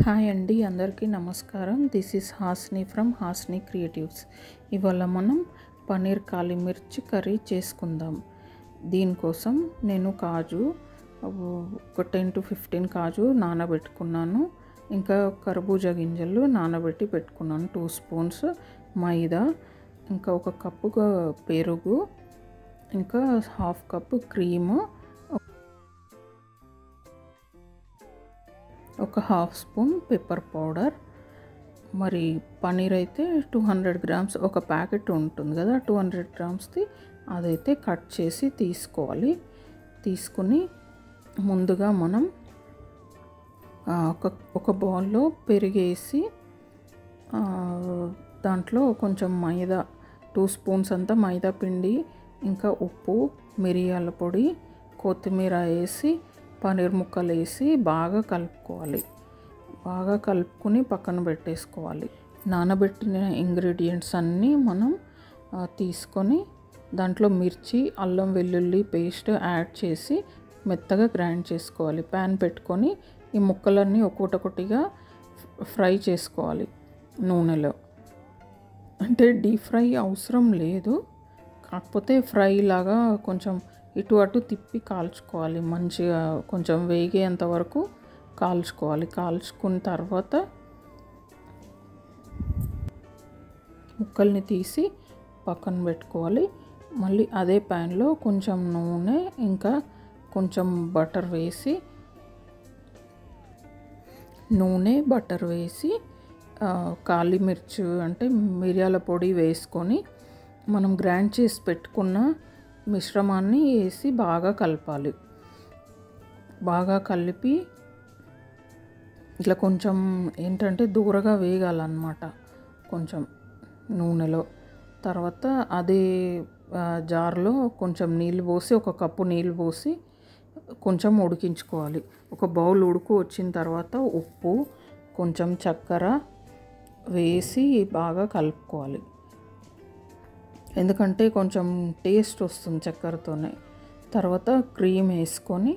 Hi అండి, అందరికీ నమస్కారం. This is Hasni from Hasni creatives. ఇవాళ మనం పన్నీర్ కాలి మిర్చి కర్రీ చేసుకుందాం. దీనికోసం నేను కాజు ఒక 10 to 15 కాజు నానబెట్టుకున్నాను. ఇంకా కర్బూజా గింజలు నానబెట్టి పెట్టుకున్నాను. 2 స్పూన్స్ మైదా, ఇంకా 1 కప్పు పెరుగు, ఇంకా 1/2 కప్పు క్రీము, ఒక 1/2 స్పూన్ పెప్పర్ పౌడర్. మరి పన్నీర్ అయితే 200 గ్రామ్స్, ఒక ప్యాకెట్ ఉంటుంది కదా, 200 గ్రామ్స్ది అదైతే కట్ చేసి తీసుకోవాలి. తీసుకుని ముందుగా మనం ఒక బౌల్లో పెరిగేసి దాంట్లో కొంచెం మైదా, 2 స్పూన్స్ అంతా మైదా పిండి, ఇంకా ఉప్పు, మిరియాల పొడి, కొత్తిమీర వేసి పన్నీర్ ముక్కలు వేసి బాగా కలుపుకోవాలి. బాగా కలుపుకొని పక్కన పెట్టేసుకోవాలి. నానబెట్టిన ఇంగ్రీడియంట్స్ అన్నీ మనం తీసుకొని దాంట్లో మిర్చి, అల్లం వెల్లుల్లి పేస్ట్ యాడ్ చేసి మెత్తగా గ్రైండ్ చేసుకోవాలి. ప్యాన్ పెట్టుకొని ఈ ముక్కలన్నీ ఒక్కొక్కటిగా ఫ్రై చేసుకోవాలి నూనెలో. అంటే డీప్ ఫ్రై అవసరం లేదు, కాకపోతే ఫ్రై లాగా కొంచెం ఇటు అటు తిప్పి కాల్చుకోవాలి. మంచిగా కొంచెం వేగేంత వరకు కాల్చుకోవాలి. కాల్చుకున్న తర్వాత ముక్కల్ని తీసి పక్కన పెట్టుకోవాలి. మళ్ళీ అదే ప్యాన్లో కొంచెం నూనె, ఇంకా కొంచెం బటర్ వేసి కాలి మిర్చి అంటే మిరియాల పొడి వేసుకొని మనం గ్రైండ్ చేసి పెట్టుకున్న మిశ్రమాన్ని వేసి బాగా కలపాలి. బాగా కలిపి ఇట్లా కొంచెం ఏంటంటే దూరగా వేగాలన్నమాట కొంచెం నూనెలో. తర్వాత అదే జార్లో కొంచెం నీళ్ళు పోసి, 1 కప్పు నీళ్ళు పోసి కొంచెం ఉడికించుకోవాలి. ఒక బౌల్ ఉడుకు వచ్చిన తర్వాత ఉప్పు, కొంచెం చక్కెర వేసి బాగా కలుపుకోవాలి. ఎందుకంటే కొంచెం టేస్ట్ వస్తుంది చక్కెరతోనే. తర్వాత క్రీమ్ వేసుకొని,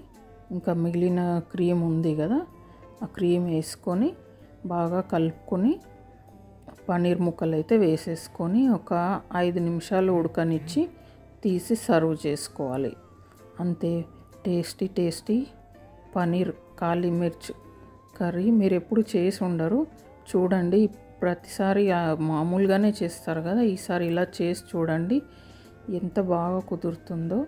ఇంకా మిగిలిన క్రీమ్ ఉంది కదా, ఆ క్రీమ్ వేసుకొని బాగా కలుపుకొని పన్నీర్ ముక్కలు అయితే వేసేసుకొని ఒక 5 నిమిషాలు ఉడకనిచ్చి తీసి సర్వ్ చేసుకోవాలి. అంతే, టేస్టీ పన్నీర్ కాలి మిర్చి కర్రీ. మీరు ఎప్పుడు చేసి ఉండరు, చూడండి. ప్రతిసారి మామూలుగానే చేస్తారు కదా, ఈసారి ఇలా చేసి చూడండి ఎంత బాగా కుదురుతుందో.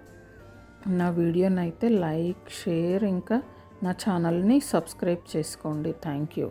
నా వీడియోని అయితే లైక్, షేర్, ఇంకా నా ఛానల్ని సబ్స్క్రైబ్ చేసుకోండి. Thank you.